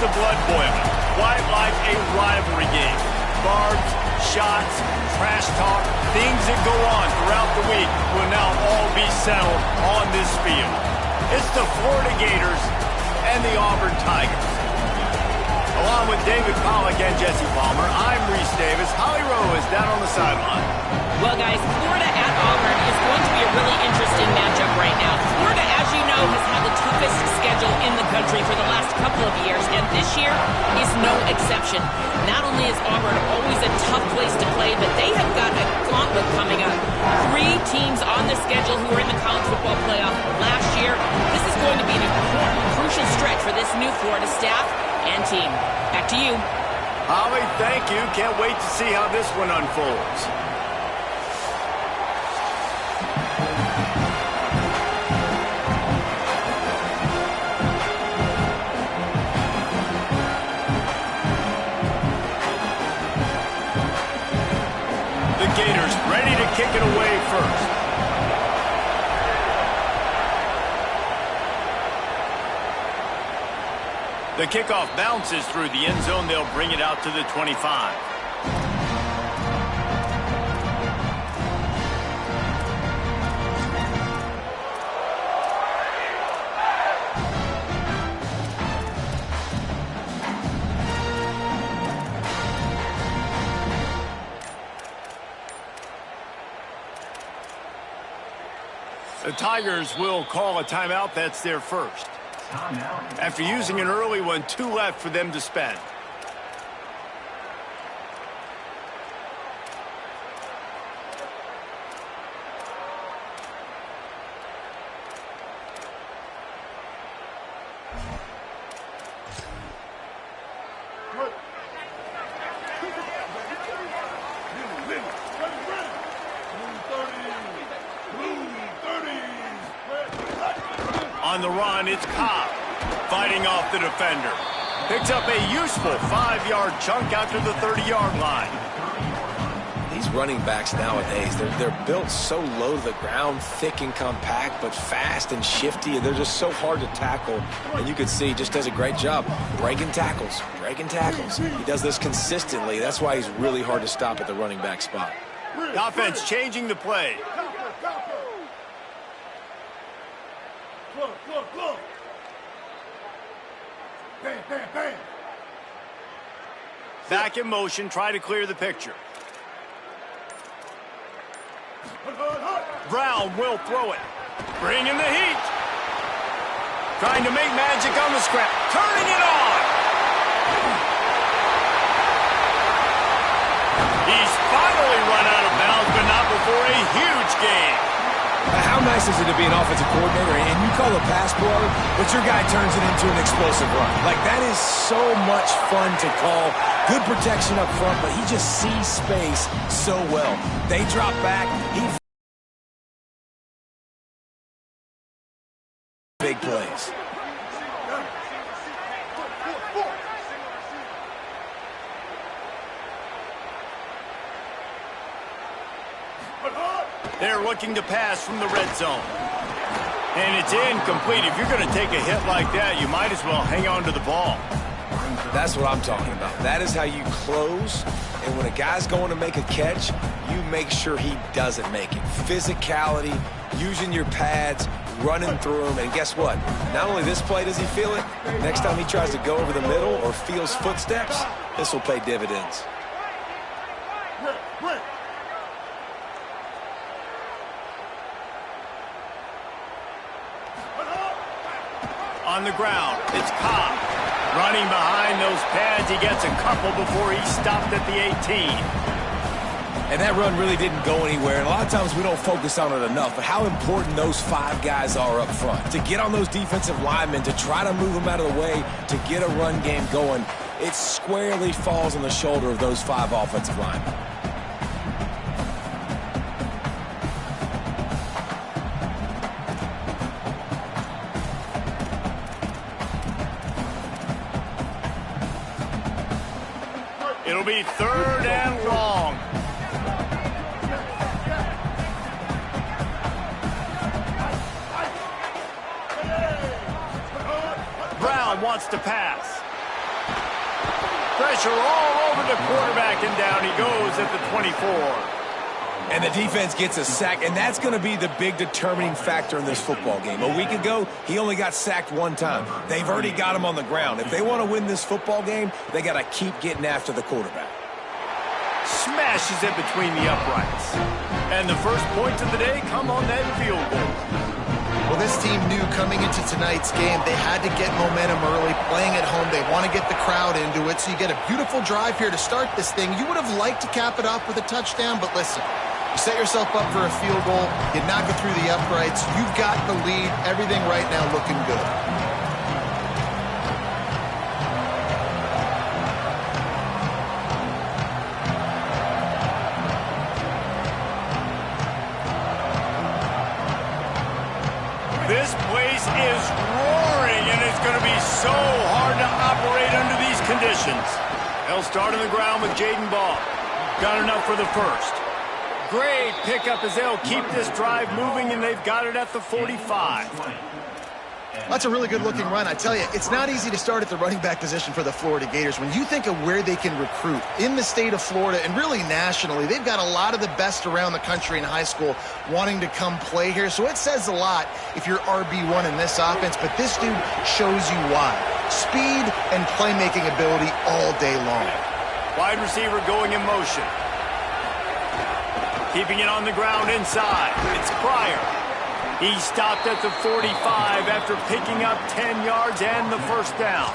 the blood boiling. Quite like a rivalry game. Barbs, shots, trash talk, things that go on throughout the week will now all be settled on this field. It's the Florida Gators and the Auburn Tigers. Along with David Pollack and Jesse Palmer, I'm Reese Davis. Holly Rowe is down on the sideline. Well, guys, Florida at Auburn is going to be a really interesting matchup right now. Florida, as you know, has had the toughest schedule in the country for the last couple of years, and this year is no exception. Not only is Auburn always a tough place to play, but they have got a gauntlet coming up. 3 teams on the schedule who were in the college football playoff last year. This is going to be an important, crucial stretch for this new Florida staff and team. Back to you. Holly, thank you. Can't wait to see how this one unfolds. The Gators ready to kick it away first. The kickoff bounces through the end zone. They'll bring it out to the 25. The Tigers will call a timeout. That's their first. After using an early one, 2 left for them to spend. On the run, it's Cobb fighting off the defender. Picks up a useful 5-yard chunk after the 30-yard line. These running backs nowadays, they're built so low to the ground, thick and compact, but fast and shifty, and they're just so hard to tackle. And you can see he just does a great job breaking tackles, breaking tackles. He does this consistently. That's why he's really hard to stop at the running back spot. The offense changing the play. Back in motion, try to clear the picture. Brown will throw it. Bringing the heat. Trying to make magic on the scrap. Turning it on. He's finally run out of bounds, but not before a huge gain. How nice is it to be an offensive coordinator and you call a pass blow, but your guy turns it into an explosive run? Like, that is so much fun to call. Good protection up front, but he just sees space so well. They drop back. He big plays. They're looking to pass from the red zone. And it's incomplete. If you're going to take a hit like that, you might as well hang on to the ball. That's what I'm talking about. That is how you close. And when a guy's going to make a catch, you make sure he doesn't make it. Physicality, using your pads, running through him. And guess what? Not only this play does he feel it, next time he tries to go over the middle or feels footsteps, this will pay dividends. On the ground, it's Cobb. Running behind those pads, he gets a couple before he stopped at the 18. And that run really didn't go anywhere. And a lot of times we don't focus on it enough, but how important those 5 guys are up front. To get on those defensive linemen, to try to move them out of the way, to get a run game going, it squarely falls on the shoulder of those 5 offensive linemen. It'll be 3rd and long. Brown wants to pass. pressure all over the quarterback, and down he goes at the 24. And the defense gets a sack, and that's going to be the big determining factor in this football game. A week ago, he only got sacked one time. They've already got him on the ground. If they want to win this football game, they got to keep getting after the quarterback. Smashes it between the uprights. And the first points of the day come on that field goal. Well, this team knew coming into tonight's game they had to get momentum early, playing at home. They want to get the crowd into it, so you get a beautiful drive here to start this thing. You would have liked to cap it off with a touchdown, but listen, you set yourself up for a field goal, you knock it through the uprights, you've got the lead, everything right now looking good. This place is roaring, and it's going to be so hard to operate under these conditions. They'll start on the ground with Jaden Ball. Got enough for the first. Great pickup as they'll keep this drive moving, and they've got it at the 45. That's a really good-looking run. I tell you, it's not easy to start at the running back position for the Florida Gators. When you think of where they can recruit in the state of Florida and really nationally, they've got a lot of the best around the country in high school wanting to come play here. So it says a lot if you're RB1 in this offense, but this dude shows you why. Speed and playmaking ability all day long. Wide receiver going in motion. Keeping it on the ground inside. It's Pryor. He stopped at the 45 after picking up 10 yards and the first down.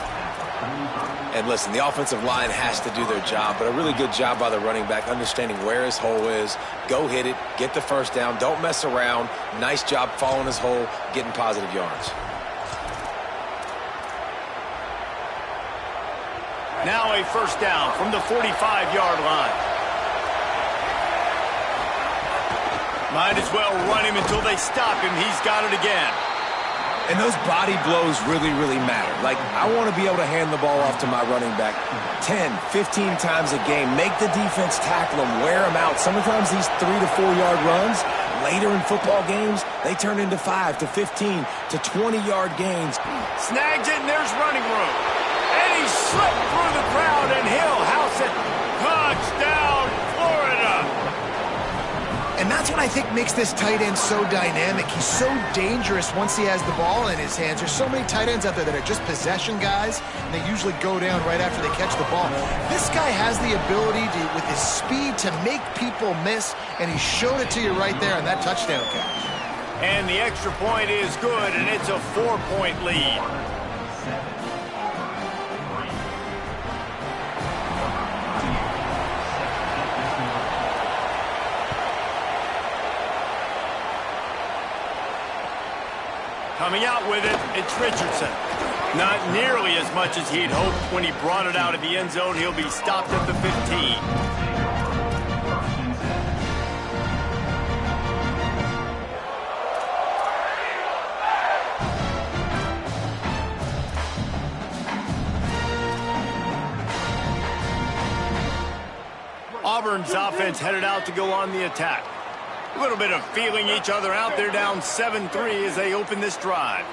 And listen, the offensive line has to do their job, but a really good job by the running back understanding where his hole is. Go hit it, get the first down, don't mess around. Nice job following his hole, getting positive yards. Now a first down from the 45-yard line. Might as well run him until they stop him. He's got it again. And those body blows really, really matter. Like, I want to be able to hand the ball off to my running back 10, 15 times a game. Make the defense tackle him, wear him out. Sometimes these 3 to 4 yard runs, later in football games, they turn into 5 to 15 to 20-yard gains. Snags it, and there's running room. And he slipped through the crowd, and he'll house it. Touchdown, Florida. And that's what I think makes this tight end so dynamic. He's so dangerous once he has the ball in his hands. There's so many tight ends out there that are just possession guys, and they usually go down right after they catch the ball. This guy has the ability to, with his speed, to make people miss, and he showed it to you right there on that touchdown catch. And the extra point is good, and it's a 4-point lead. Coming out with it, it's Richardson. Not nearly as much as he'd hoped when he brought it out of the end zone. He'll be stopped at the 15. Auburn's offense headed out to go on the attack. A little bit of feeling each other out there, down 7-3 as they open this drive.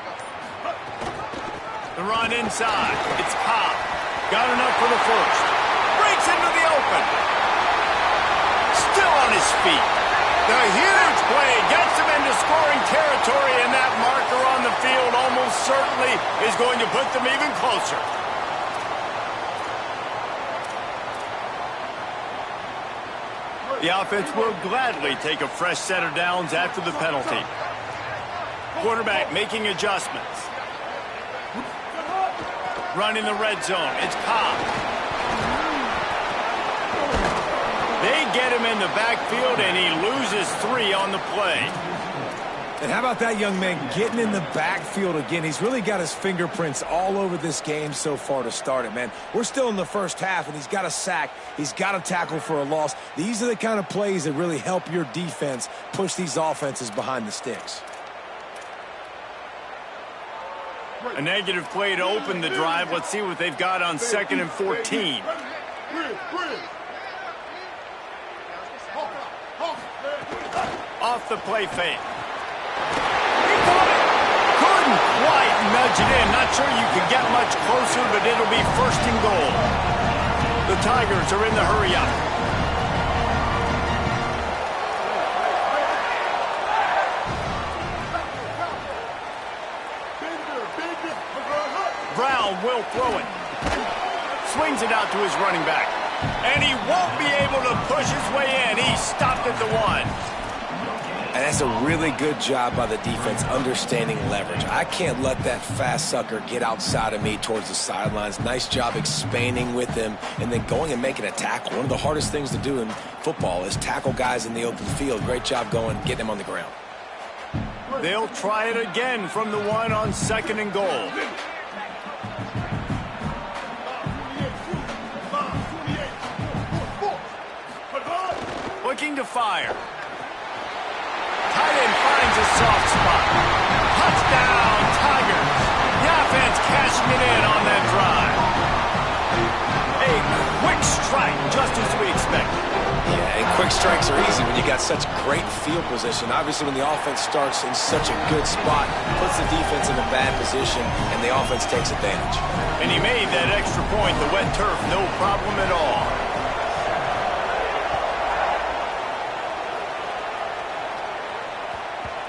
The run inside. It's Cobb. Got enough for the first. Breaks into the open. Still on his feet. The huge play gets him into scoring territory, and that marker on the field almost certainly is going to put them even closer. The offense will gladly take a fresh set of downs after the penalty. Quarterback making adjustments. Run in the red zone. It's Cobb. They get him in the backfield, and he loses 3 on the play. And how about that young man getting in the backfield again? He's really got his fingerprints all over this game so far to start it, man. We're still in the first half, and he's got a sack. He's got a tackle for a loss. These are the kind of plays that really help your defense push these offenses behind the sticks. A negative play to open the drive. Let's see what they've got on 2nd and 14. Off the play fake. Couldn't quite nudge it in. Not sure you could get much closer, but it'll be 1st and goal. The Tigers are in the hurry-up. Brown will throw it. Swings it out to his running back. And he won't be able to push his way in. He stopped at the 1. And that's a really good job by the defense understanding leverage. I can't let that fast sucker get outside of me towards the sidelines. Nice job expanding with him and then going and making a tackle. One of the hardest things to do in football is tackle guys in the open field. Great job getting him on the ground. They'll try it again from the 1 on 2nd and goal. Looking to fire. Tight end finds a soft spot. Touchdown, Tigers. The offense cashing it in on that drive. A quick strike, just as we expected. Yeah, and quick strikes are easy when you got such great field position. Obviously, when the offense starts in such a good spot, puts the defense in a bad position, and the offense takes advantage. And he made that extra point, the wet turf, no problem at all.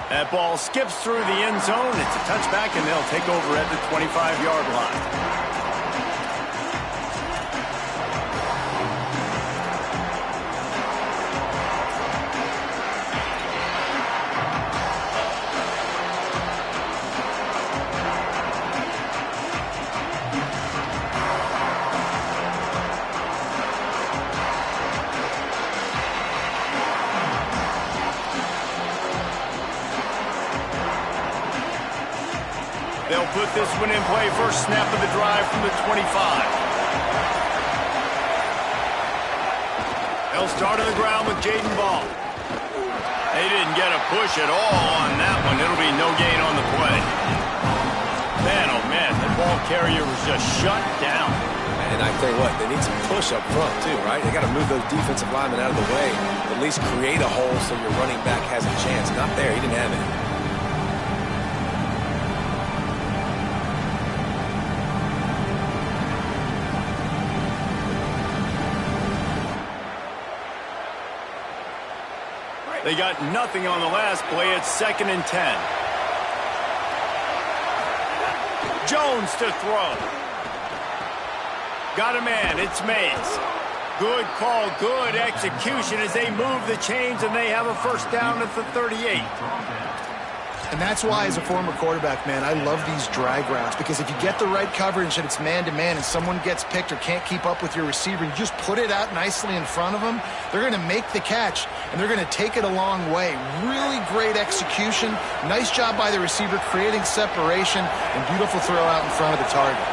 That ball skips through the end zone. It's a touchback, and they'll take over at the 25-yard line. They'll put this one in play. First snap of the drive from the 25. They'll start on the ground with Jaden Ball. They didn't get a push at all on that one. It'll be no gain on the play. Man, oh man, the ball carrier was just shut down. And I tell you what, they need some push up front too, right? They got to move those defensive linemen out of the way. At least create a hole so your running back has a chance. Not there. He didn't have it. They got nothing on the last play. It's 2nd and 10. Jones to throw. Got a man. It's Mays. Good call, good execution as they move the chains, and they have a first down at the 38. And that's why, as a former quarterback, man, I love these drag routes, because if you get the right coverage and it's man-to-man and someone gets picked or can't keep up with your receiver, you just put it out nicely in front of them, they're going to make the catch, and they're going to take it a long way. Really great execution. Nice job by the receiver creating separation, and beautiful throw out in front of the target.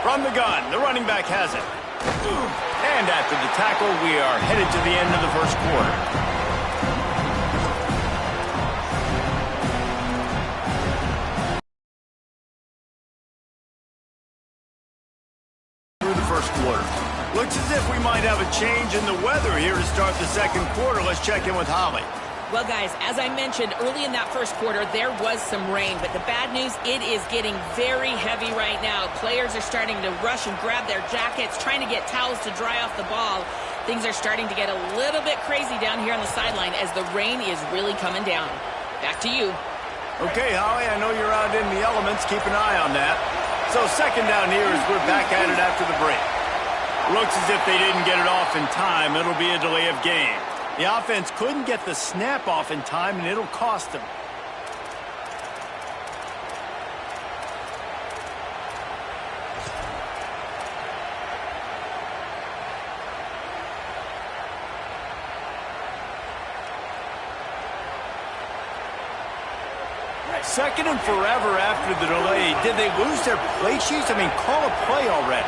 From the gun, the running back has it. And after the tackle, we are headed to the end of the first quarter. Looks as if we might have a change in the weather here to start the second quarter. Let's check in with Holly. Well, guys, as I mentioned early in that first quarter, there was some rain. But the bad news, it is getting very heavy right now. Players are starting to rush and grab their jackets, trying to get towels to dry off the ball. Things are starting to get a little bit crazy down here on the sideline as the rain is really coming down. Back to you. Okay, Holly, I know you're out in the elements. Keep an eye on that. So second down here as we're back at it after the break. Looks as if they didn't get it off in time. It'll be a delay of game. The offense couldn't get the snap off in time, and it'll cost them. Second and forever after the delay. Did they lose their play sheets? I mean, call a play already.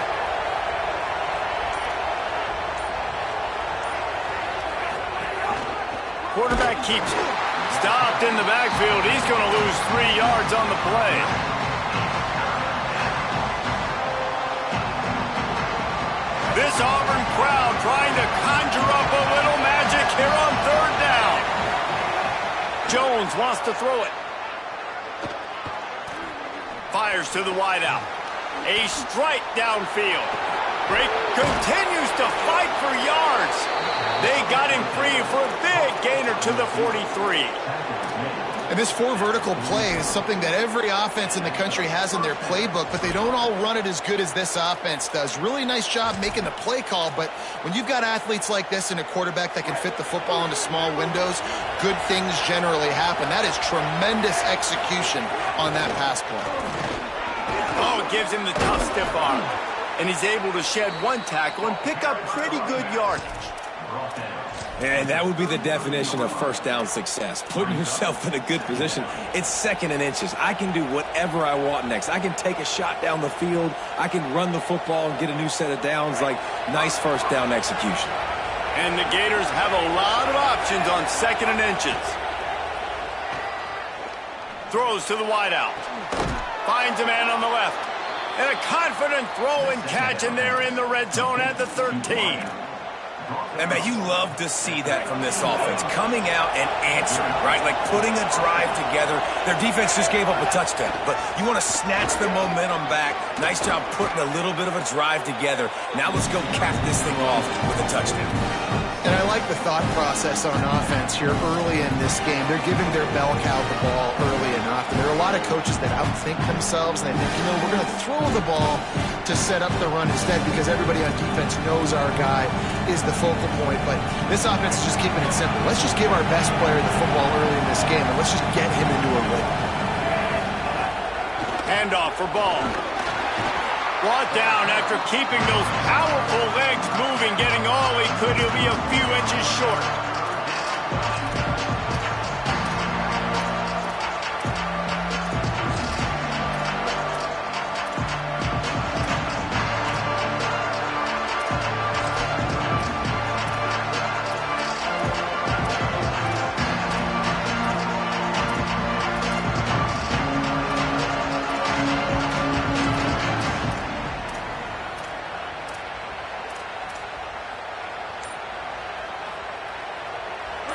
Quarterback keeps it. Stopped in the backfield. He's going to lose 3 yards on the play. This Auburn crowd trying to conjure up a little magic here on third down. Jones wants to throw it. Fires to the wideout. A strike downfield. Break continues to fight for yards. They got him free for a big gainer to the 43. And this 4 vertical play is something that every offense in the country has in their playbook, but they don't all run it as good as this offense does. Really nice job making the play call, but when you've got athletes like this and a quarterback that can fit the football into small windows, good things generally happen. That is tremendous execution on that pass play. Oh, it gives him the tough stiff arm. And he's able to shed 1 tackle and pick up pretty good yardage. And that would be the definition of first down success. Putting yourself in a good position. It's 2nd and inches. I can do whatever I want next. I can take a shot down the field. I can run the football and get a new set of downs. Like, nice first down execution. And the Gators have a lot of options on 2nd and inches. Throws to the wideout. Finds a man on the left. And a confident throw and catch, and they're in the red zone at the 13. And, man, you love to see that from this offense. Coming out and answering, right? Like putting a drive together. Their defense just gave up a touchdown. But you want to snatch the momentum back. Nice job putting a little bit of a drive together. Now let's go cap this thing off with a touchdown. And I like the thought process on offense here early in this game. They're giving their bell cow the ball early and often. There are a lot of coaches that outthink themselves, and they think, we're going to throw the ball to set up the run instead because everybody on defense knows our guy is the focal point. But this offense is just keeping it simple. Let's just give our best player the football early in this game, and let's just get him into a rhythm. Handoff for Ball. Brought down after keeping those powerful legs moving, getting all he could. He'll be a few inches short.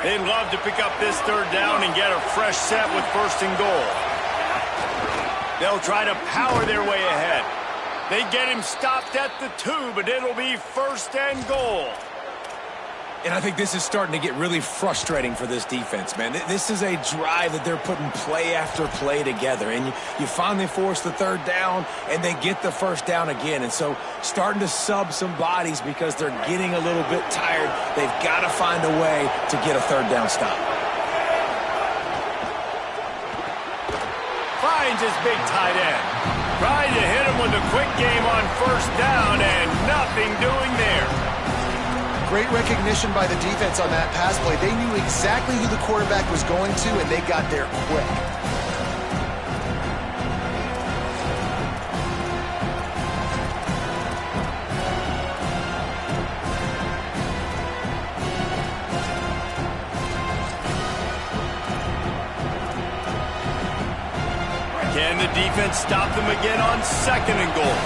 They'd love to pick up this 3rd down and get a fresh set with 1st and goal. They'll try to power their way ahead. They get him stopped at the 2, but it'll be 1st and goal. And I think this is starting to get really frustrating for this defense, man. This is a drive that they're putting play after play together. And you finally force the 3rd down, and they get the 1st down again. And so starting to sub some bodies because they're getting a little bit tired. They've got to find a way to get a 3rd down stop. Finds his big tight end. Trying to hit him with a quick game on 1st down, and nothing doing there. Great recognition by the defense on that pass play. They knew exactly who the quarterback was going to, and they got there quick. Can the defense stop them again on 2nd and goal?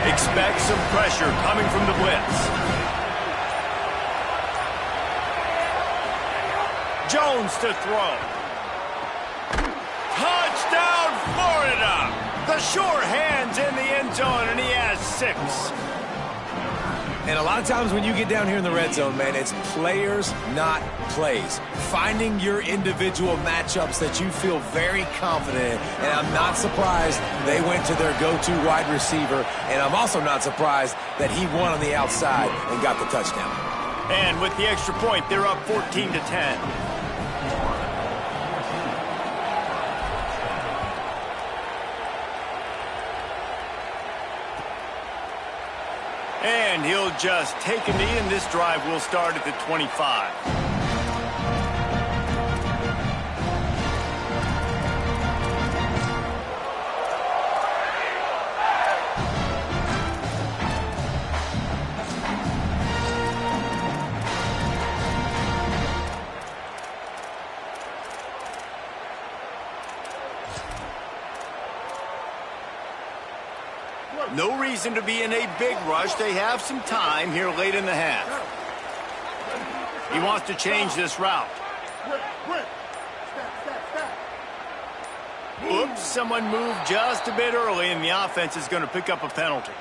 Expect some pressure coming from the blitz. Jones to throw. Touchdown, Florida! The sure hand's in the end zone, and he has 6. And a lot of times when you get down here in the red zone, man, it's players, not plays. Finding your individual matchups that you feel very confident in. And I'm not surprised they went to their go-to wide receiver. And I'm also not surprised that he won on the outside and got the touchdown. And with the extra point, they're up 14-10. And he'll just take a knee, and this drive will start at the 25. No reason to be in a big rush. They have some time here late in the half. He wants to change this route. Oops, someone moved just a bit early, and the offense is going to pick up a penalty.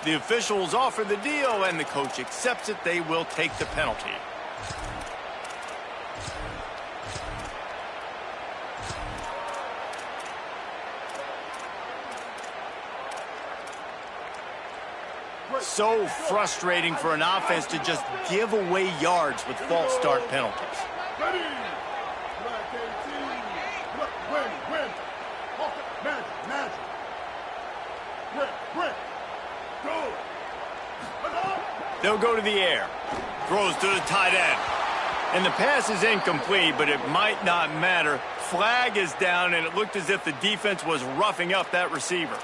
The officials offer the deal, and the coach accepts it. They will take the penalty. So frustrating for an offense to just give away yards with false start penalties. They'll go to the air. Throws to the tight end. And the pass is incomplete, but it might not matter. Flag is down, and it looked as if the defense was roughing up that receiver.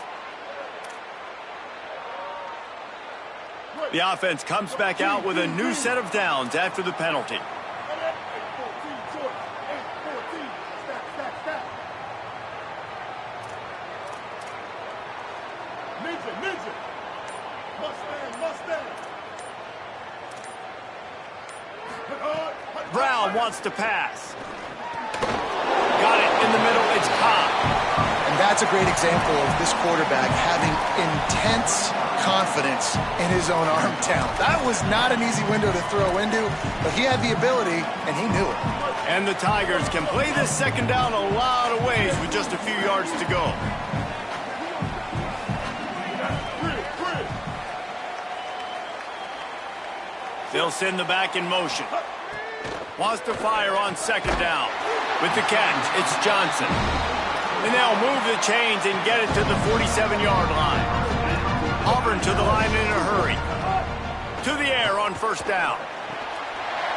The offense comes back out with a new set of downs after the penalty. Brown wants to pass. Got it in the middle. It's Cobb. And that's a great example of this quarterback having intense confidence in his own arm talent. That was not an easy window to throw into, but he had the ability, and he knew it. And the Tigers can play this second down a lot of ways with just a few yards to go. They'll send the back in motion. Wants to fire on second down. With the catch, it's Johnson. And they'll move the chains and get it to the 47-yard line. Auburn to the line in a hurry. To the air on first down.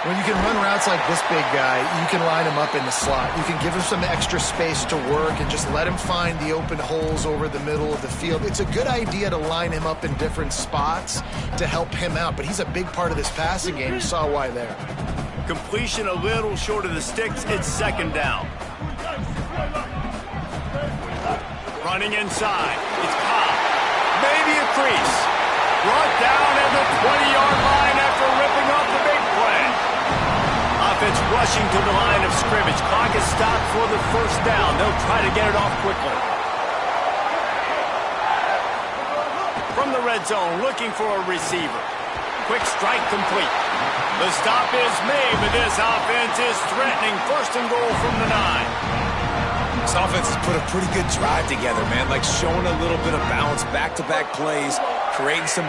When you can run routes like this big guy, you can line him up in the slot. You can give him some extra space to work and just let him find the open holes over the middle of the field. It's a good idea to line him up in different spots to help him out, but he's a big part of this passing game. You saw why there. Completion a little short of the sticks. It's second down. Running inside. It's Cobb. Maybe a crease. Brought down at the 20-yard line after ripping off the big play. Offense rushing to the line of scrimmage. Clock is stopped for the first down. They'll try to get it off quickly. From the red zone, looking for a receiver. Quick strike complete. The stop is made, but this offense is threatening. First and goal from the 9. This offense has put a pretty good drive together, man. Like showing a little bit of balance, back-to-back plays, creating some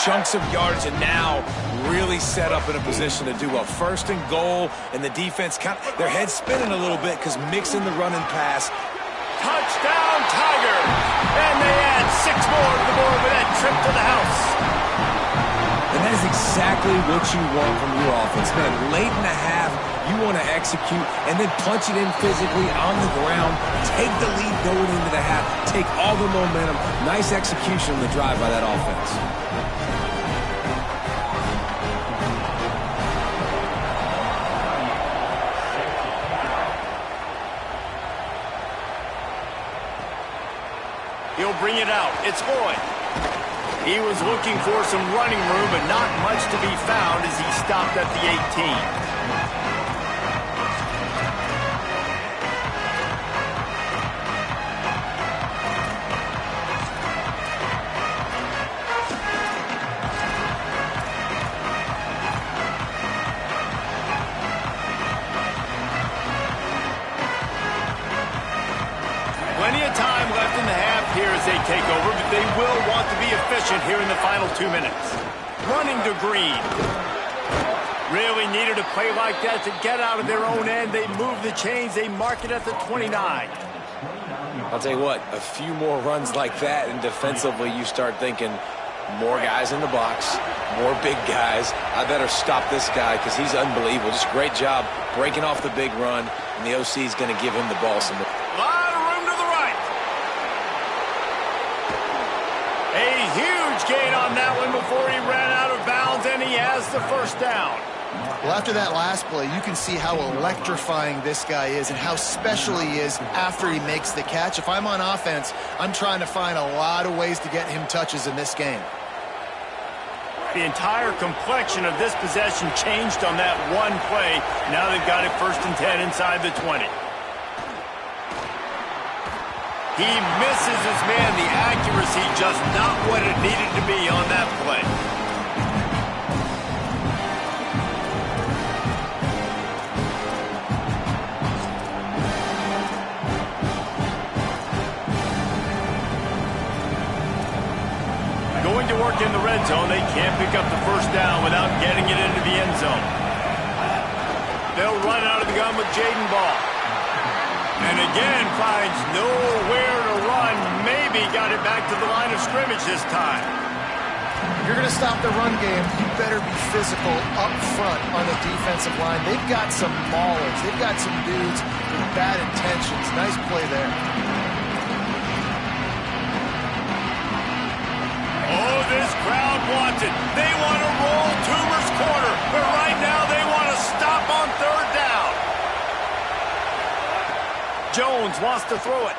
chunks of yards, and now really set up in a position to do a first and goal. And the defense, their head's spinning a little bit because mixing the run and pass. Touchdown, Tigers! And they add 6 more to the board with that trip to the house. And that is exactly what you want from your offense, man. Late in the half, you want to execute and then punch it in physically on the ground. Take the lead going into the half. Take all the momentum. Nice execution on the drive by that offense. He'll bring it out. It's Lloyd. He was looking for some running room, but not much to be found as he stopped at the 18. Plenty of time left in the half here as they take over, but they will want to be efficient here in the final 2 minutes. Running to Green. Really needed a play like that to get out of their own end. They move the chains. They mark it at the 29. I'll tell you what, a few more runs like that, and defensively you start thinking more guys in the box, more big guys. I better stop this guy because he's unbelievable. Just a great job breaking off the big run, and the OC is going to give him the ball some more. A huge gain on that one before he ran out of bounds, and he has the first down. Well, after that last play, you can see how electrifying this guy is and how special he is after he makes the catch. If I'm on offense, I'm trying to find a lot of ways to get him touches in this game. The entire complexion of this possession changed on that one play. Now they've got it 1st and 10 inside the 20. He misses his man. The accuracy just not what it needed to be on that play. Going to work in the red zone. They can't pick up the first down without getting it into the end zone. They'll run out of the gun with Jaden Ball. And again, finds nowhere to run. Maybe got it back to the line of scrimmage this time. If you're going to stop the run game, you better be physical up front on the defensive line. They've got some maulers. They've got some dudes with bad intentions. Nice play there. Oh, this crowd wants it. They want to roll Toomer's corner, but right now they want to stop on third down. Jones wants to throw it.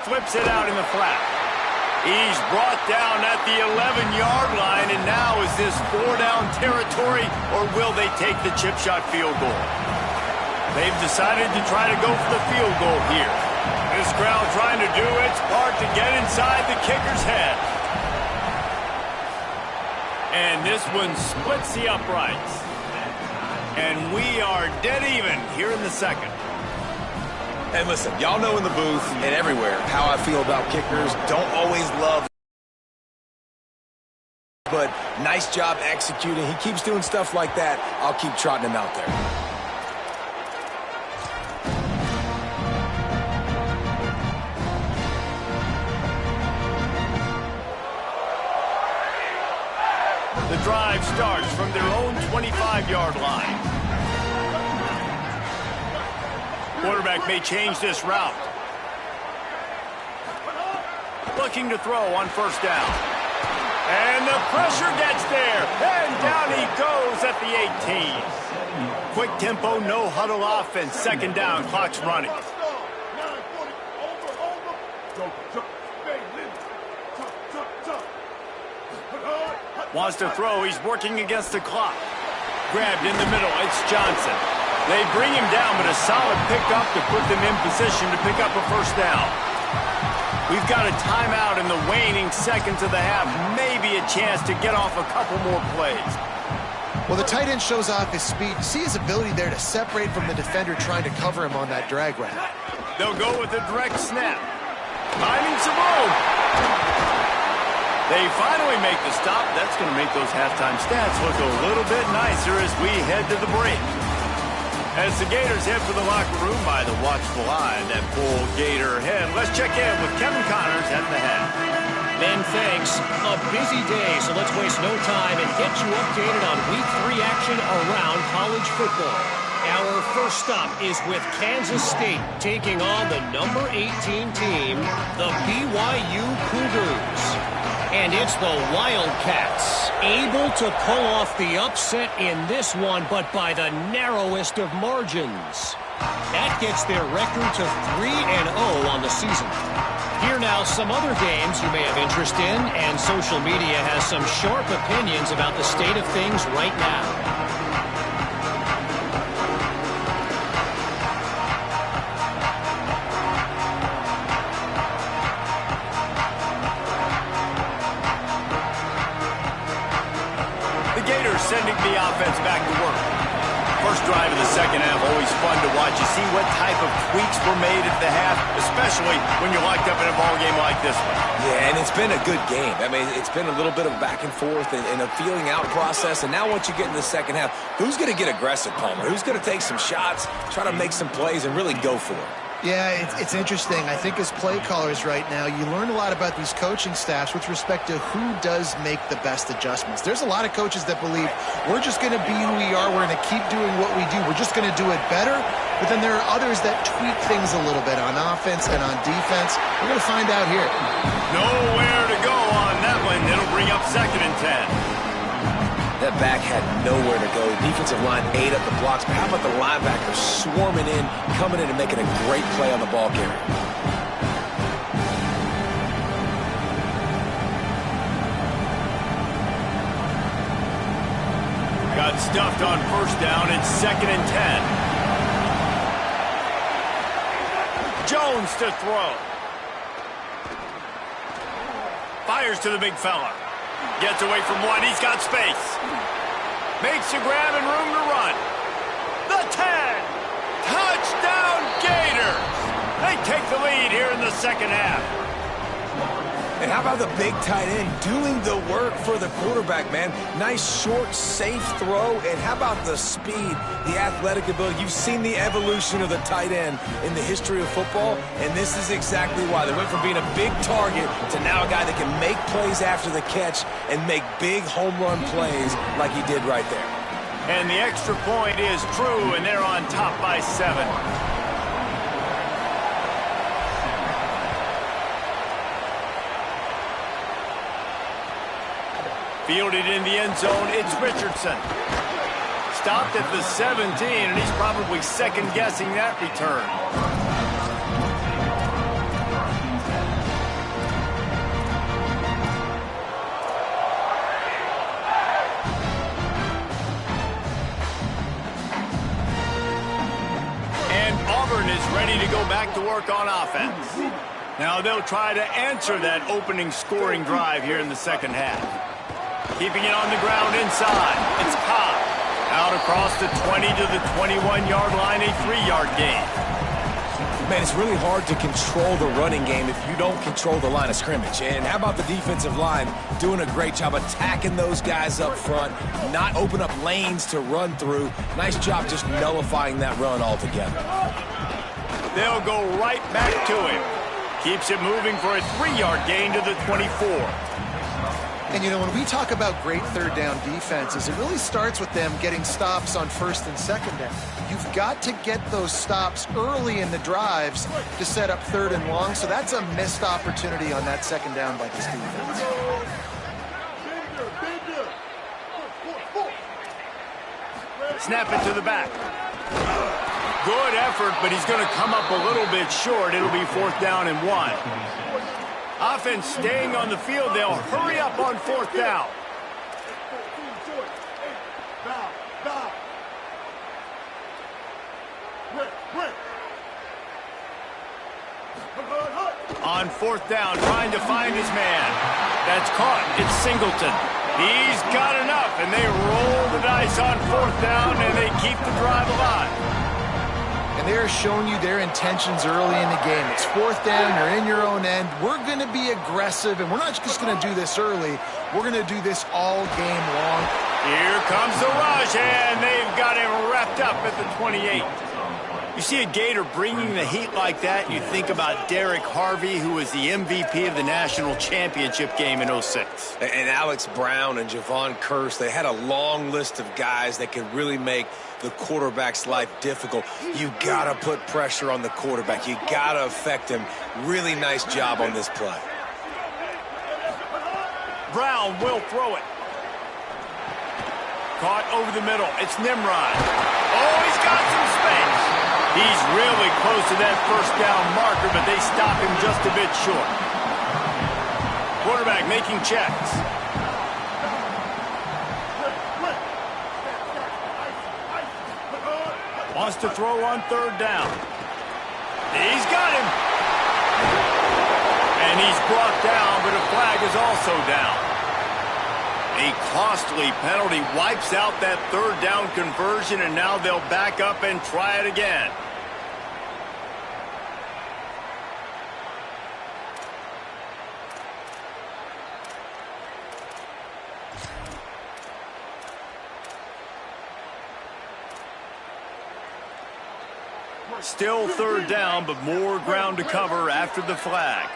Flips it out in the flat. He's brought down at the 11-yard line, and now is this 4-down territory, or will they take the chip shot field goal? They've decided to try to go for the field goal here. This crowd trying to do its part to get inside the kicker's head. And this one splits the uprights. And we are dead even here in the second. And listen, y'all know in the booth and everywhere how I feel about kickers. Don't always love, but nice job executing. He keeps doing stuff like that. I'll keep trotting him out there. The drive starts from their own 25-yard line. Quarterback may change this route. Looking to throw on first down. And the pressure gets there. And down he goes at the 18. Quick tempo, no huddle offense. Second down, clock's running. Wants to throw. He's working against the clock. Grabbed in the middle. It's Johnson. They bring him down, but a solid pickup to put them in position to pick up a first down. We've got a timeout in the waning seconds of the half. Maybe a chance to get off a couple more plays. Well, the tight end shows off his speed. See his ability there to separate from the defender trying to cover him on that drag route. They'll go with a direct snap. Finding some room. They finally make the stop. That's going to make those halftime stats look a little bit nicer as we head to the break. As the Gators head for the locker room by the watchful eye, that full Gator head. Let's check in with Kevin Connors at the head. Ben, thanks. A busy day, so let's waste no time and get you updated on Week 3 action around college football. Our first stop is with Kansas State taking on the number 18 team, the BYU Cougars. And it's the Wildcats, able to pull off the upset in this one, but by the narrowest of margins. That gets their record to 3-0 on the season. Here now, some other games you may have interest in, and social media has some sharp opinions about the state of things right now. Sending the offense back to work. First drive of the second half, always fun to watch. You see what type of tweaks were made at the half, especially when you're locked up in a ball game like this one. Yeah, and it's been a good game. I mean, it's been a little bit of back and forth and a feeling out process. And now once you get in the second half, who's going to get aggressive, Palmer? Who's going to take some shots, try to make some plays, and really go for it? Yeah, it's interesting. I think as play callers right now, you learn a lot about these coaching staffs with respect to who does make the best adjustments. There's a lot of coaches that believe we're just going to be who we are. We're going to keep doing what we do. We're just going to do it better. But then there are others that tweak things a little bit on offense and on defense. We're going to find out here. Nowhere to go on that one. It'll bring up 2nd and 10. That back had nowhere to go. Defensive line ate up the blocks. But how about the linebackers swarming in, coming in and making a great play on the ball carrier? Got stuffed on first down. It's 2nd and 10. Jones to throw. Fires to the big fella. Gets away from one. He's got space. Makes a grab and room to run. The 10. Touchdown Gators. They take the lead here in the second half. And how about the big tight end doing the work for the quarterback, man? Nice, short, safe throw. And how about the speed, the athletic ability? You've seen the evolution of the tight end in the history of football, and this is exactly why. They went from being a big target to now a guy that can make plays after the catch and make big home run plays like he did right there. And the extra point is true, and they're on top by 7. Fielded in the end zone, it's Richardson. Stopped at the 17, and he's probably second-guessing that return. And Auburn is ready to go back to work on offense. Now they'll try to answer that opening scoring drive here in the second half. Keeping it on the ground inside. It's Cobb. Out across the 20 to the 21-yard line, a 3-yard gain. Man, it's really hard to control the running game if you don't control the line of scrimmage. And how about the defensive line doing a great job attacking those guys up front, not open up lanes to run through. Nice job just nullifying that run altogether. They'll go right back to him. Keeps it moving for a 3-yard gain to the 24. And, you know, when we talk about great third down defenses, it really starts with them getting stops on first and second down. You've got to get those stops early in the drives to set up third and long, so that's a missed opportunity on that second down by this defense. Snap it to the back. Good effort, but he's going to come up a little bit short. It'll be 4th down and 1. Offense staying on the field. They'll hurry up on 4th down. On 4th down, trying to find his man. That's caught. It's Singleton. He's got enough, and they roll the dice on 4th down, and they keep the drive alive. And they're showing you their intentions early in the game. It's 4th down, you're in your own end. We're going to be aggressive, and we're not just going to do this early. We're going to do this all game long. Here comes the rush, and they've got him wrapped up at the 28. You see a Gator bringing the heat like that, you think about Derek Harvey, who was the MVP of the national championship game in 06. And Alex Brown and Javon Curse, they had a long list of guys that could really make the quarterback's life difficult. You got to put pressure on the quarterback. You got to affect him. Really nice job on this play. Brown will throw it. Caught over the middle. It's Nimrod. Oh, he's got some space. He's really close to that 1st down marker, but they stop him just a bit short. Quarterback making checks. Wants to throw on 3rd down. He's got him. And he's brought down, but a flag is also down. A costly penalty wipes out that 3rd down conversion, and now they'll back up and try it again. Still 3rd down, but more ground to cover after the flag.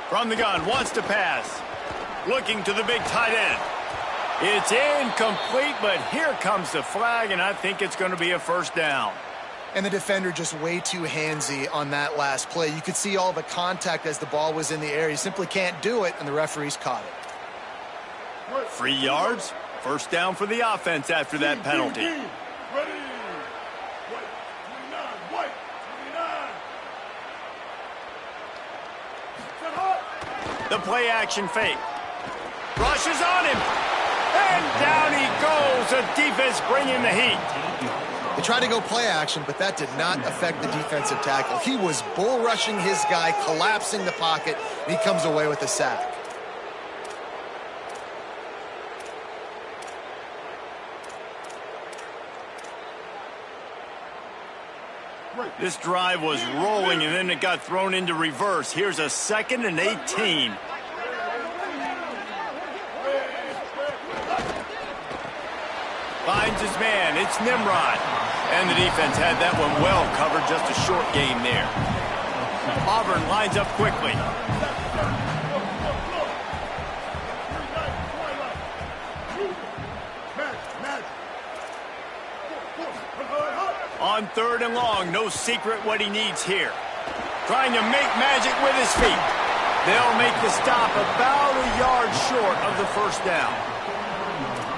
From the gun, wants to pass. Looking to the big tight end. It's incomplete, but here comes the flag, and I think it's going to be a 1st down. And the defender just way too handsy on that last play. You could see all the contact as the ball was in the air. He simply can't do it, and the referees caught it. 3 yards. 1st down for the offense after that penalty. The play action fake. Rushes on him. And down he goes. The defense bringing the heat. They tried to go play action, but that did not affect the defensive tackle. He was bull rushing his guy, collapsing the pocket, and he comes away with a sack. This drive was rolling, and then it got thrown into reverse. Here's a 2nd and 18. Finds his man. It's Nimrod. And the defense had that one well covered. Just a short game there. Auburn lines up quickly. On 3rd and long, no secret what he needs here. Trying to make magic with his feet. They'll make the stop about a yard short of the first down.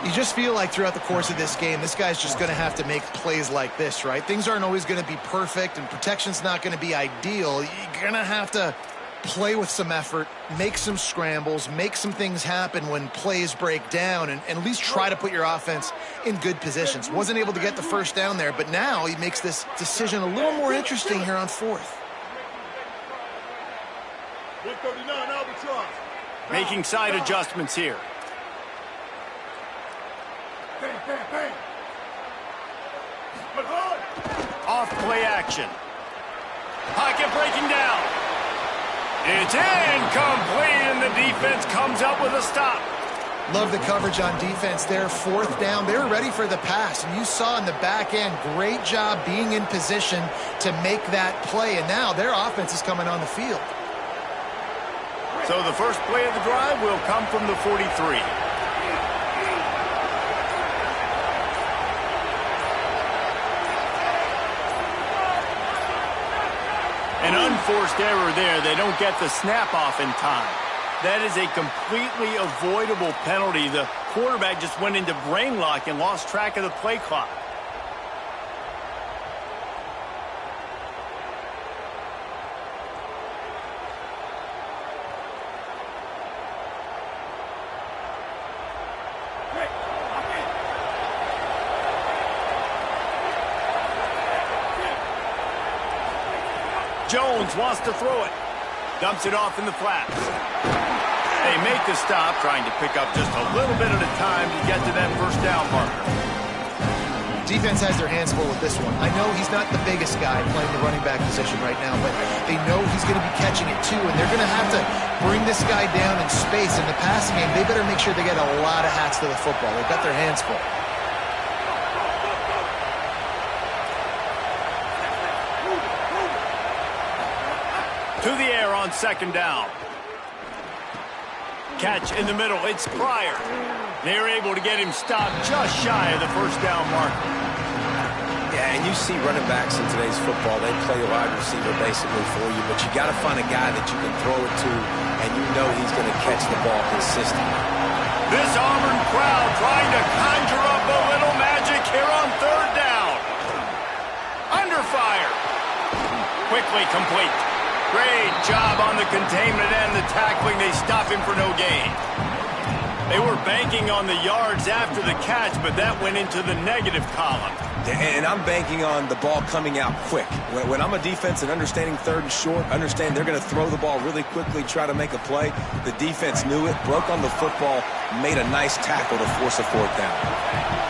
You just feel like throughout the course of this game, this guy's just going to have to make plays like this, right? Things aren't always going to be perfect, and protection's not going to be ideal. You're going to have to play with some effort, make some scrambles, make some things happen when plays break down, and at least try to put your offense in good positions. Wasn't able to get the first down there, but now he makes this decision a little more interesting here on 4th. Making side adjustments here. Off play action. Pocket breaking down. It's incomplete, and the defense comes up with a stop. Love the coverage on defense there. 4th down. They were ready for the pass, and you saw in the back end, great job being in position to make that play, and now their offense is coming on the field. So the first play of the drive will come from the 43. An unforced error there. They don't get the snap off in time. That is a completely avoidable penalty. The quarterback just went into brain lock and lost track of the play clock. Jones wants to throw it. Dumps it off in the flats. They make the stop, trying to pick up just a little bit at a time to get to that first down marker. Defense has their hands full with this one. I know he's not the biggest guy playing the running back position right now, but they know he's going to be catching it too, and they're going to have to bring this guy down in space. In the passing game, they better make sure they get a lot of hats to the football. They've got their hands full. To the air on 2nd down. Catch in the middle. It's Pryor. They're able to get him stopped just shy of the first down marker. Yeah, and you see running backs in today's football, they play a wide receiver basically for you, but you got to find a guy that you can throw it to, and you know he's going to catch the ball consistently. This Auburn crowd trying to conjure up a little magic here on 3rd down. Under fire. Quickly complete. Great job on the containment and the tackling. They stop him for no gain. They were banking on the yards after the catch, but that went into the negative column. And I'm banking on the ball coming out quick. When I'm a defense and understanding 3rd and short, understand they're going to throw the ball really quickly, try to make a play. The defense knew it, broke on the football, made a nice tackle to force a 4th down.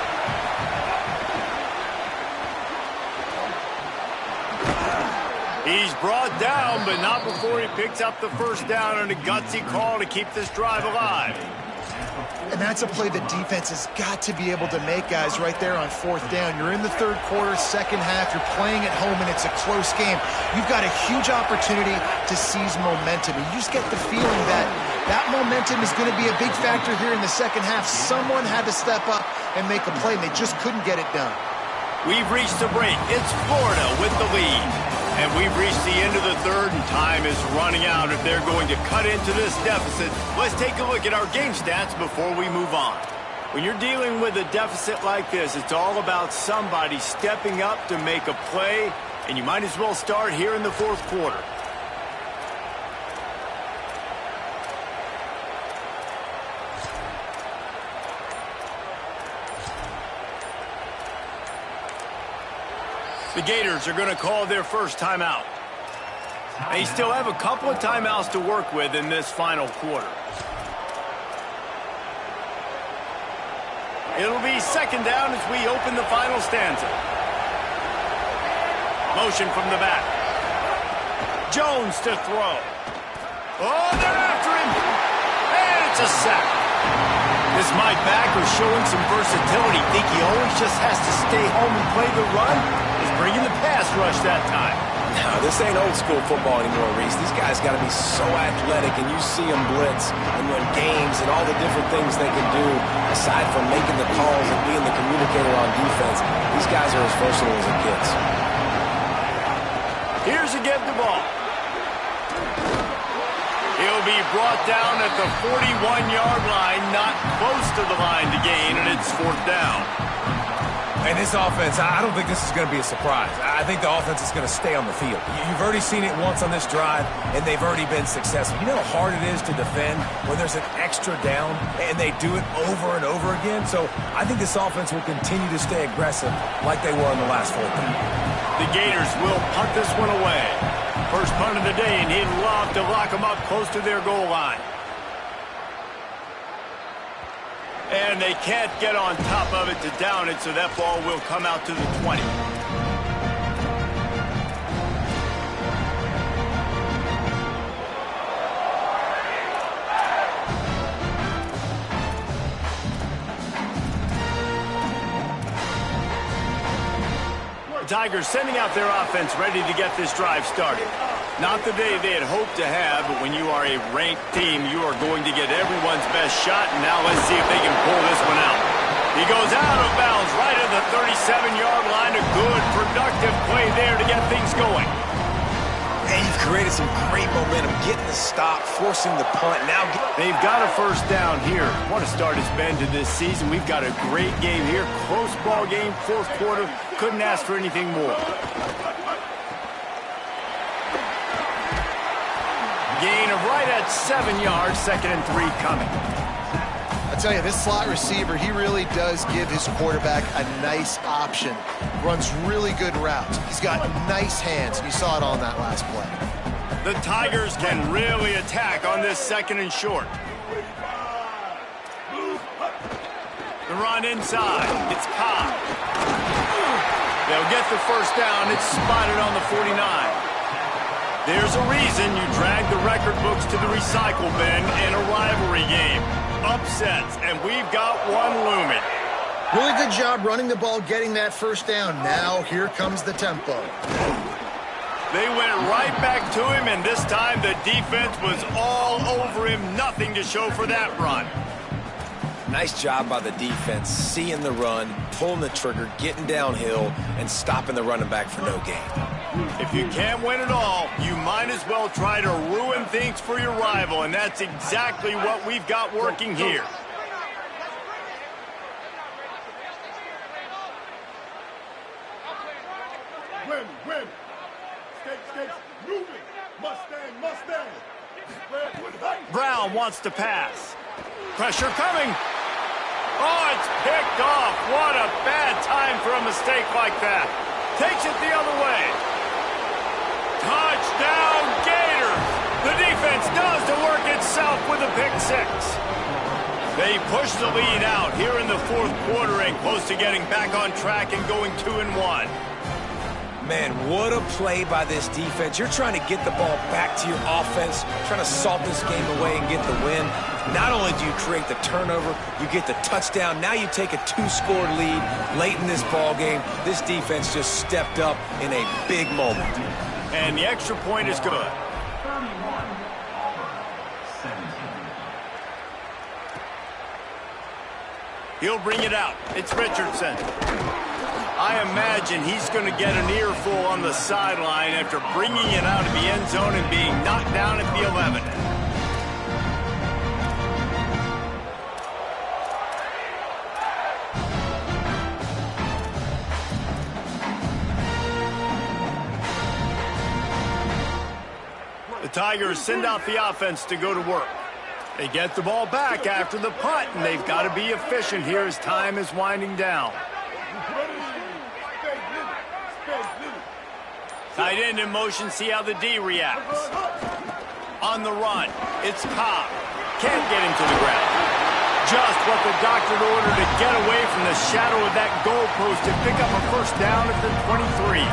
He's brought down, but not before he picks up the first down on a gutsy call to keep this drive alive. And that's a play the defense has got to be able to make, guys, right there on 4th down. You're in the 3rd quarter, 2nd half. You're playing at home, and it's a close game. You've got a huge opportunity to seize momentum. And you just get the feeling that that momentum is going to be a big factor here in the 2nd half. Someone had to step up and make a play, and they just couldn't get it done. We've reached the break. It's Florida with the lead. And we've reached the end of the 3rd, and time is running out if they're going to cut into this deficit. Let's take a look at our game stats before we move on. When you're dealing with a deficit like this, it's all about somebody stepping up to make a play, and you might as well start here in the 4th quarter. The Gators are going to call their first timeout. They still have a couple of timeouts to work with in this final quarter. It'll be second down as we open the final stanza. Motion from the back. Jones to throw. Oh, they're after him. And it's a sack. This Mike backer showing some versatility. Think he always just has to stay home and play the run? He's bringing the pass rush that time. No, this ain't old school football anymore, Reese. These guys got to be so athletic, and you see them blitz and win games and all the different things they can do aside from making the calls and being the communicator on defense. These guys are as versatile as it gets. Here's a give the ball. He'll be brought down at the 41-yard line, not close to the line to gain, and it's fourth down. And this offense, I don't think this is going to be a surprise. I think the offense is going to stay on the field. You've already seen it once on this drive, and they've already been successful. You know how hard it is to defend when there's an extra down, and they do it over and over again? So I think this offense will continue to stay aggressive like they were in the last fourth down. The Gators will punt this one away. First punt of the day, and he'd love to lock them up close to their goal line. And they can't get on top of it to down it, so that ball will come out to the 20. The Tigers sending out their offense ready to get this drive started. Not the day they had hoped to have, but when you are a ranked team, you are going to get everyone's best shot, and now let's see if they can pull this one out. He goes out of bounds right at the 37-yard line. A good, productive play there to get things going. And you've created some great momentum, getting the stop, forcing the punt. Now they've got a first down here. Want to start his bend to this season. We've got a great game here. Close ball game, fourth quarter. Couldn't ask for anything more. Gain of right at 7 yards, 2nd and 3 coming. I tell you, this slot receiver, he really does give his quarterback a nice option. Runs really good routes. He's got nice hands, and you saw it on that last play. The Tigers can really attack on this 2nd and short. The run inside. It's Cobb. They'll get the first down. It's spotted on the 49. There's a reason you drag the record books to the recycle bin in a rivalry game. Upsets, and we've got one looming. Really good job running the ball, getting that first down. Now here comes the tempo. They went right back to him, and this time the defense was all over him. Nothing to show for that run. Nice job by the defense, seeing the run, pulling the trigger, getting downhill, and stopping the running back for no gain. If you can't win it all, you might as well try to ruin things for your rival, and that's exactly what we've got working here. Win. Skates, moving. Mustang. Brown wants to pass. Pressure coming. Oh, it's picked off. What a bad time for a mistake like that. Takes it the other way. Touchdown, Gators. The defense does the work itself with a pick six. They push the lead out here in the fourth quarter and close to getting back on track and going 2-1. Man, what a play by this defense. You're trying to get the ball back to your offense, trying to salt this game away and get the win. Not only do you create the turnover, you get the touchdown. Now you take a 2-score lead late in this ball game. This defense just stepped up in a big moment. And the extra point is good. He'll bring it out. It's Richardson. I imagine he's going to get an earful on the sideline after bringing it out of the end zone and being knocked down at the 11. The Tigers send out the offense to go to work. They get the ball back after the punt, and they've got to be efficient here as time is winding down. Stay Tight end in motion, see how the D reacts. On the run, it's Cobb. Can't get him to the ground. Just what the doctor ordered to get away from the shadow of that goalpost and pick up a first down at the 23.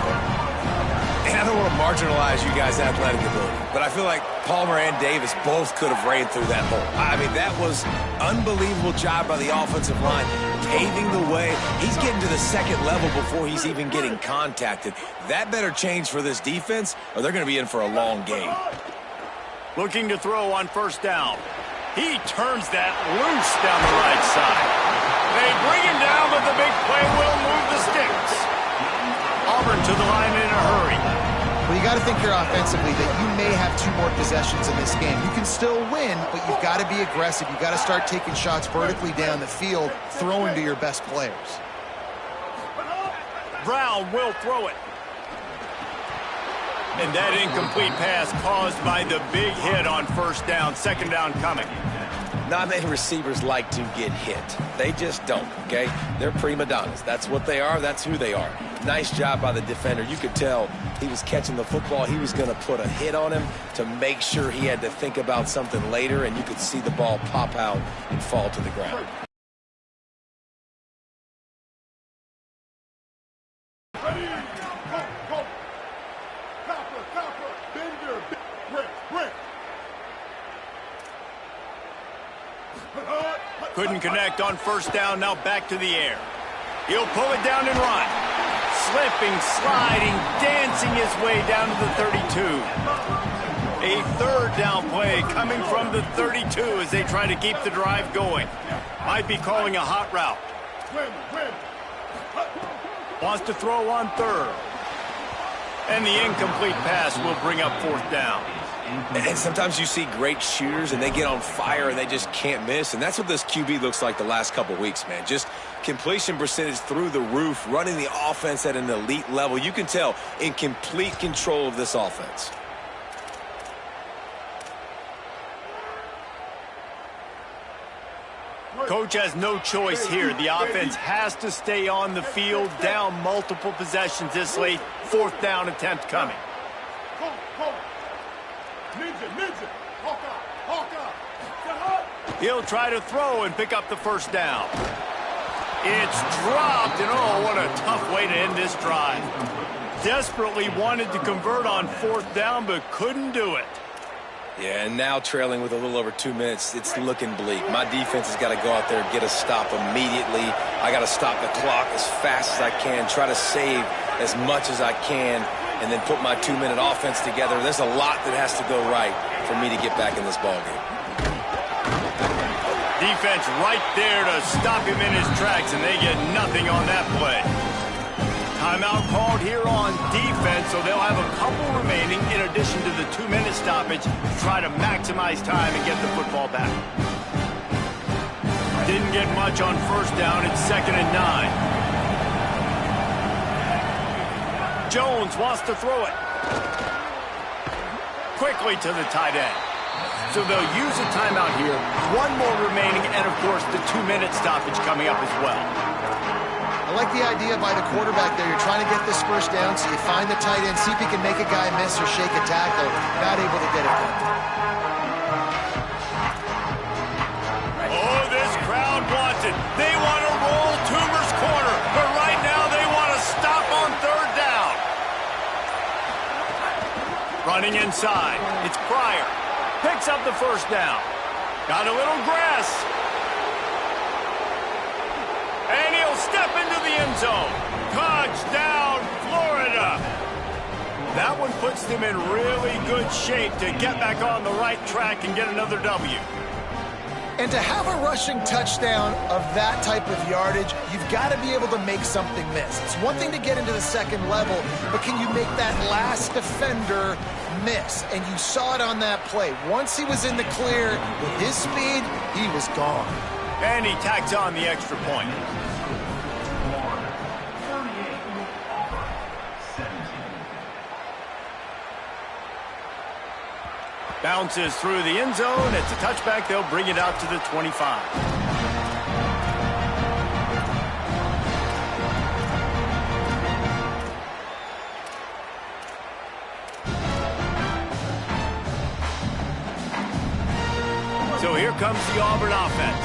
And I don't want to marginalize you guys' athletic ability, but I feel like Palmer and Davis both could have ran through that hole. I mean, that was unbelievable job by the offensive line, paving the way. He's getting to the second level before he's even getting contacted. That better change for this defense, or they're going to be in for a long game. Looking to throw on first down. He turns that loose down the right side. They bring him down, but the big play will move the sticks. Auburn to the line in a hurry. Well, you got to think here offensively that you may have 2 more possessions in this game. You can still win, but you've got to be aggressive. You've got to start taking shots vertically down the field, throwing to your best players. Brown will throw it. And that incomplete pass caused by the big hit on first down. Second down coming. Not many receivers like to get hit. They just don't, okay? They're prima donnas. That's what they are. That's who they are. Nice job by the defender. You could tell he was catching the football. He was going to put a hit on him to make sure he had to think about something later, and you could see the ball pop out and fall to the ground. Couldn't connect on first down, now back to the air. He'll pull it down and run. Slipping, sliding, dancing his way down to the 32. A third down play coming from the 32 as they try to keep the drive going. Might be calling a hot route. Wants to throw on third. And the incomplete pass will bring up fourth down. And sometimes you see great shooters and they get on fire and they just can't miss. And that's what this QB looks like the last couple weeks, man. Just completion percentage through the roof, running the offense at an elite level. You can tell in complete control of this offense. Coach has no choice here. The offense has to stay on the field, down multiple possessions this late. Fourth down attempt coming. He'll try to throw and pick up the first down. It's dropped, and oh, what a tough way to end this drive. Desperately wanted to convert on fourth down, but couldn't do it. Yeah, and now trailing with a little over 2 minutes, it's looking bleak. My defense has got to go out there and get a stop immediately. I got to stop the clock as fast as I can, try to save as much as I can, and then put my 2-minute offense together. There's a lot that has to go right for me to get back in this ballgame. Defense right there to stop him in his tracks, and they get nothing on that play. Timeout called here on defense, so they'll have a couple remaining in addition to the 2-minute stoppage to try to maximize time and get the football back. Didn't get much on first down. It's 2nd and 9. Jones wants to throw it. Quickly to the tight end. So they'll use a timeout here. 1 more remaining, and of course the 2-minute stoppage coming up as well. I like the idea by the quarterback there. You're trying to get this first down, so you find the tight end, see if he can make a guy miss or shake a tackle. Not able to get it done. Oh, this crowd wants it. They want to roll Toomer's corner, but right now they want to stop on third down. Running inside, it's Pryor. Picks up the first down. Got a little grass. And he'll step into the end zone. Touchdown, Florida. That one puts them in really good shape to get back on the right track and get another W. And to have a rushing touchdown of that type of yardage, you've got to be able to make something miss. It's one thing to get into the second level, but can you make that last defender miss? And you saw it on that play. Once he was in the clear with his speed, he was gone. And he tacks on the extra point. Bounces through the end zone. It's a touchback. They'll bring it out to the 25. So here comes the Auburn offense.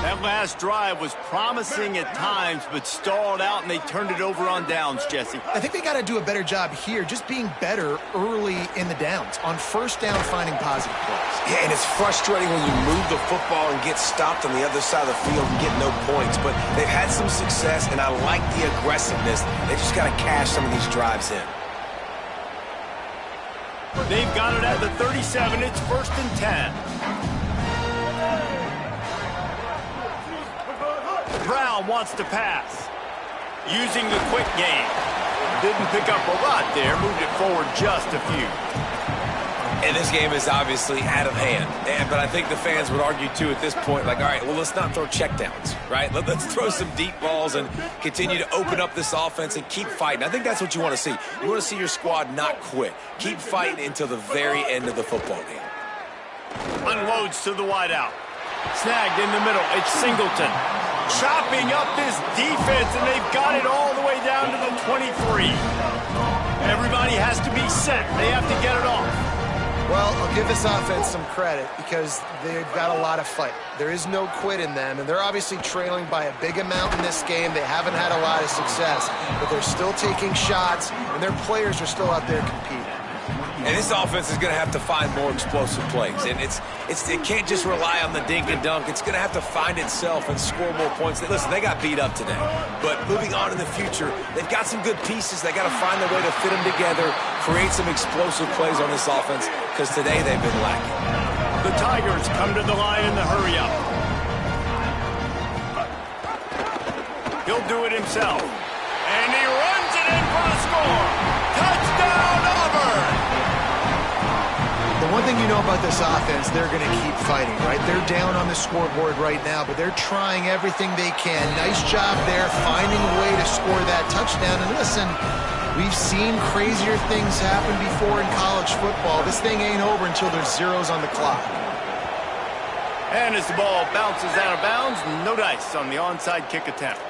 That last drive was promising at times, but stalled out, and they turned it over on downs, Jesse. I think they got to do a better job here, just being better early in the downs. On first down, finding positive plays. Yeah, and it's frustrating when you move the football and get stopped on the other side of the field and get no points. But they've had some success, and I like the aggressiveness. They just got to cash some of these drives in. They've got it at the 37. It's 1st and 10. Brown wants to pass. Using the quick game. Didn't pick up a lot there. Moved it forward just a few. And this game is obviously out of hand. But I think the fans would argue, too, at this point, like, all right, well, let's not throw checkdowns, right? Let's throw some deep balls and continue to open up this offense and keep fighting. I think that's what you want to see. You want to see your squad not quit. Keep fighting until the very end of the football game. Unloads to the wideout. Snagged in the middle. It's Singleton. Chopping up this defense, and they've got it all the way down to the 23. Everybody has to be set. They have to get it off. Well, I'll give this offense some credit because they've got a lot of fight. There is no quit in them, and they're obviously trailing by a big amount in this game. They haven't had a lot of success, but they're still taking shots, and their players are still out there competing. And this offense is going to have to find more explosive plays. And it can't just rely on the dink and dunk. It's going to have to find itself and score more points. Listen, they got beat up today. But moving on in the future, they've got some good pieces. They got to find a way to fit them together, create some explosive plays on this offense, because today they've been lacking. The Tigers come to the line in the hurry-up. He'll do it himself. And he runs it in for a score. Touchdown, Auburn! The one thing you know about this offense, they're going to keep fighting, right? They're down on the scoreboard right now, but they're trying everything they can. Nice job there, finding a way to score that touchdown. And listen, we've seen crazier things happen before in college football. This thing ain't over until there's zeros on the clock. And as the ball bounces out of bounds, no dice on the onside kick attempt.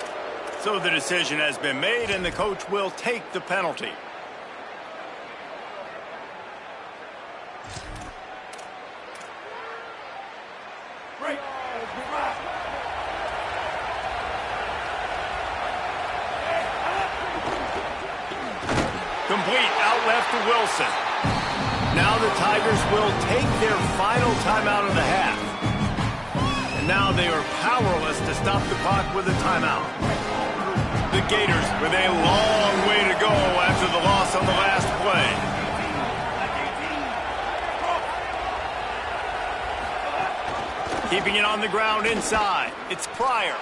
So the decision has been made, and the coach will take the penalty. Complete out left to Wilson. Now the Tigers will take their final timeout of the half. And now they are powerless to stop the clock with a timeout. The Gators with a long way to go after the loss on the last play. Keeping it on the ground inside. It's Pryor.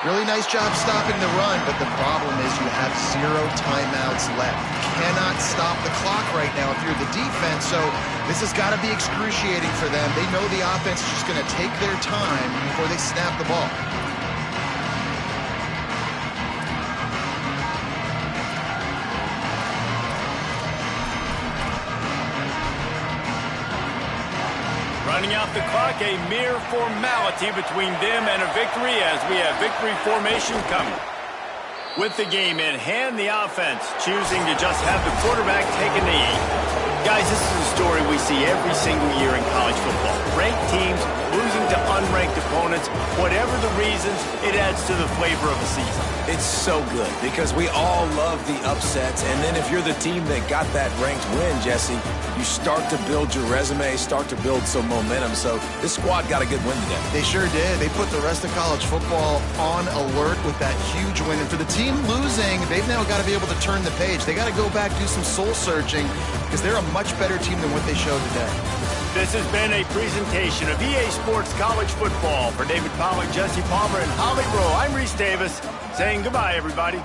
Really nice job stopping the run, but the problem is you have 0 timeouts left. You cannot stop the clock right now if you're the defense, so this has got to be excruciating for them. They know the offense is just going to take their time before they snap the ball. Running out the clock, a mere formality between them and a victory as we have victory formation coming. With the game in hand, the offense choosing to just have the quarterback take a knee. Guys, this is a story we see every single year in college football. Ranked teams losing to unranked opponents. Whatever the reasons, it adds to the flavor of the season. It's so good because we all love the upsets. And then if you're the team that got that ranked win, Jesse, you start to build your resume, start to build some momentum. So this squad got a good win today. They sure did. They put the rest of college football on alert with that huge win. And for the team losing, they've now got to be able to turn the page. They got to go back, do some soul searching, because they're a much better team than what they showed today. This has been a presentation of EA Sports College Football. For David Pollack, Jesse Palmer, and Holly Rowe, I'm Reese Davis saying goodbye, everybody.